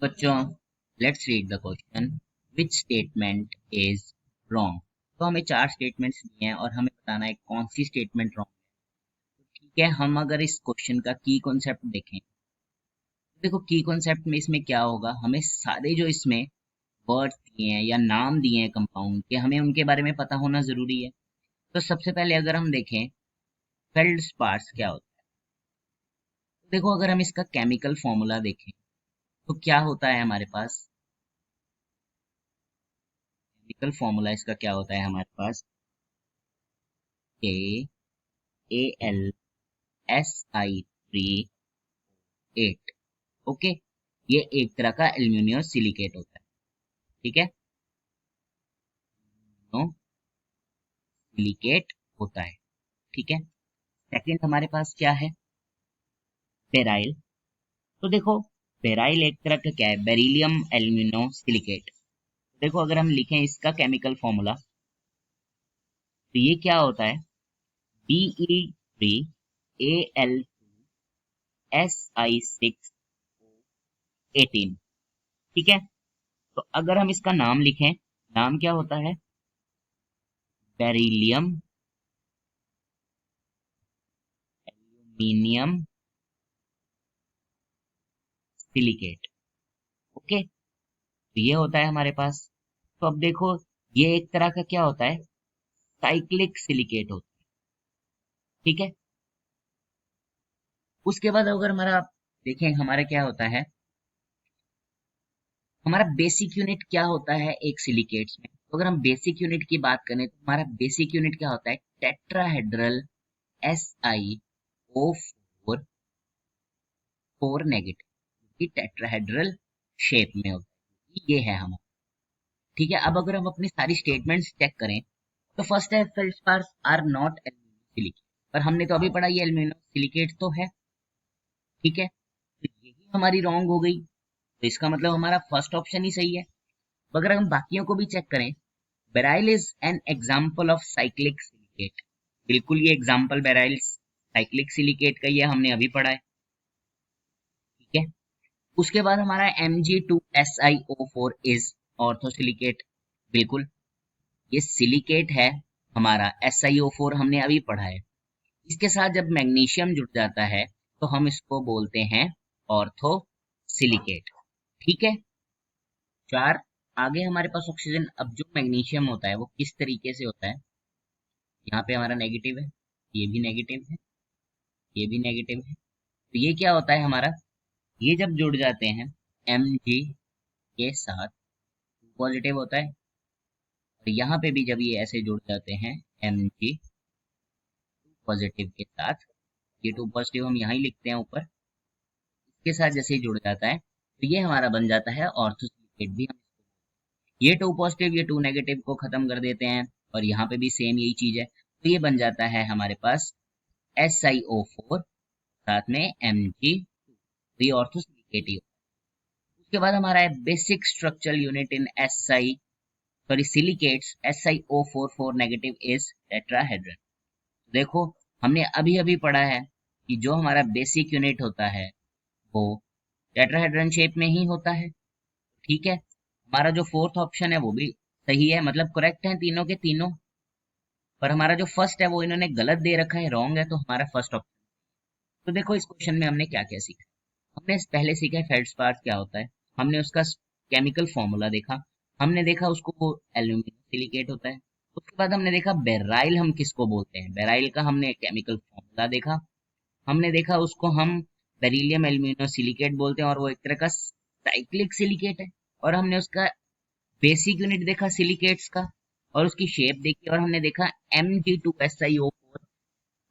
बच्चों, let's read the question. Which statement is wrong. तो हमें 4 स्टेटमेंट्स दिए हैं और हमें बताना है कौन सी स्टेटमेंट रॉन्ग है। ठीक है, हम अगर इस क्वेश्चन का की कॉन्सेप्ट देखें, देखो की कॉन्सेप्ट में इसमें क्या होगा, हमें सारे जो इसमें वर्ड्स दिए हैं या नाम दिए हैं कंपाउंड के, हमें उनके बारे में पता होना जरूरी है। तो सबसे पहले अगर हम देखें फेल्डस्पार्स क्या होता है, तो देखो अगर हम इसका केमिकल फॉर्मूला देखें तो क्या होता है हमारे पास। केमिकल फॉर्मूला इसका क्या होता है हमारे पास, AlSI3 ओके। ये एक तरह का एल्यूमिनियम सिलिकेट होता है, ठीक है, सिलिकेट होता है, ठीक है। सेकंड हमारे पास क्या है, बेराइल। तो देखो बेराइल एक तरह का क्या है, बेरिलियम एल्यूमिनो सिलिकेट। देखो अगर हम लिखें इसका केमिकल फॉर्मूला तो ये क्या होता है, Be3Al2Si6O18, ठीक है। तो अगर हम इसका नाम लिखें, नाम क्या होता है, बेरिलियम एल्यूमिनियम सिलिकेट, ओके। तो ये होता है हमारे पास। तो अब देखो ये एक तरह का क्या होता है, साइक्लिक सिलिकेट होता है, ठीक है। उसके बाद अगर हमारा देखें हमारा क्या होता है, हमारा बेसिक यूनिट क्या होता है एक सिलिकेट्स में। तो अगर हम बेसिक यूनिट की बात करें तो हमारा बेसिक यूनिट क्या होता है, tetrahedral SiO4 4 negative, tetrahedral shape में होता है, ये है हमारा, ठीक है। अब अगर हम अपनी सारी स्टेटमेंट्स चेक करें तो फर्स्ट है फेल्डस्पार्स आर नॉट एल्यूमिनियम सिलिकेट, पर हमने तो अभी पढ़ा ये एल्यूमिनियम सिलिकेट तो है, ठीक है। तो यही हमारी रॉन्ग हो गई, तो इसका मतलब हमारा फर्स्ट ऑप्शन ही सही है। तो अगर हम बाकियों को भी चेक करें, beryl is an example of cyclic silicate, बिल्कुल ये एग्जाम्पल बेराइल साइक्लिक सिलिकेट का ये हमने अभी पढ़ा है, ठीक है। उसके बाद हमारा Mg2SiO4 इज ऑर्थोसिलिकेट, बिल्कुल ये सिलिकेट है हमारा, SiO4 हमने अभी पढ़ा है। इसके साथ जब मैग्नीशियम जुड़ जाता है तो हम इसको बोलते हैं ऑर्थोसिलिकेट, ठीक है। 4 आगे हमारे पास ऑक्सीजन। अब जो मैग्नीशियम होता है वो किस तरीके से होता है, यहाँ पे हमारा नेगेटिव है, ये भी नेगेटिव है, ये भी नेगेटिव है। तो ये क्या होता है हमारा, ये जब जुड़ जाते हैं Mg के साथ पॉजिटिव होता है, और यहाँ पे भी जब ये ऐसे जुड़ जाते हैं Mg पॉजिटिव के साथ, ये 2 पॉजिटिव हम यहाँ ही लिखते हैं ऊपर, इसके साथ जैसे ही जुड़ जाता है तो ये हमारा बन जाता है ऑर्थोसिलिकेट भी। ये 2 पॉजिटिव ये 2 नेगेटिव को खत्म कर देते हैं और यहाँ पे भी सेम यही चीज है, तो ये बन जाता है हमारे पास SiO4 साथ में Mg, तो ये ऑर्थोसिलिकेट ही। उसके बाद हमारा है basic structural unit in silicates SiO4 4 negative is tetrahedron. देखो हमने अभी अभी पढ़ा है कि जो हमारा बेसिक यूनिट होता है वो टेट्राहेड्रन शेप में ही होता है, ठीक है। हमारा जो फोर्थ ऑप्शन है वो भी सही है, मतलब करेक्ट है तीनों के तीनों, पर हमारा जो फर्स्ट है वो इन्होंने गलत दे रखा है, रॉन्ग है, तो हमारा फर्स्ट ऑप्शन। तो देखो इस क्वेश्चन में हमने क्या क्या सीखा, हमने पहले सीखा है फेल्डस्पार्स क्या होता है, हमने उसका केमिकल फॉर्मूला देखा, हमने देखा उसको वो एल्यूमिनियम सिलिकेट होता है। उसके बाद हमने देखा बेराइल हम किसको बोलते हैं, बेराइल का हमने केमिकल फॉर्मूला देखा, हमने देखा उसको हम बेरिलियम एल्यूमिनो सिलिकेट बोलते हैं और वो एक तरह का साइक्लिक सिलिकेट है, और हमने उसका बेसिक यूनिट देखा सिलिकेट्स का और उसकी शेप देखी, और हमने देखा Mg2SiO4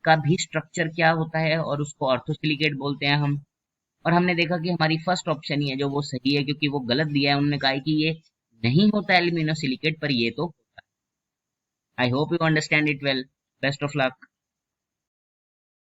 का भी स्ट्रक्चर क्या होता है और उसको ऑर्थोसिलिकेट बोलते हैं हम। और हमने देखा कि हमारी फर्स्ट ऑप्शन ही है जो वो सही है, क्योंकि वो गलत दिया है, उन्होंने कहा है कि ये नहीं होता एल्यूमिनो सिलिकेट, पर ये तो। I hope you understand it well, best of luck.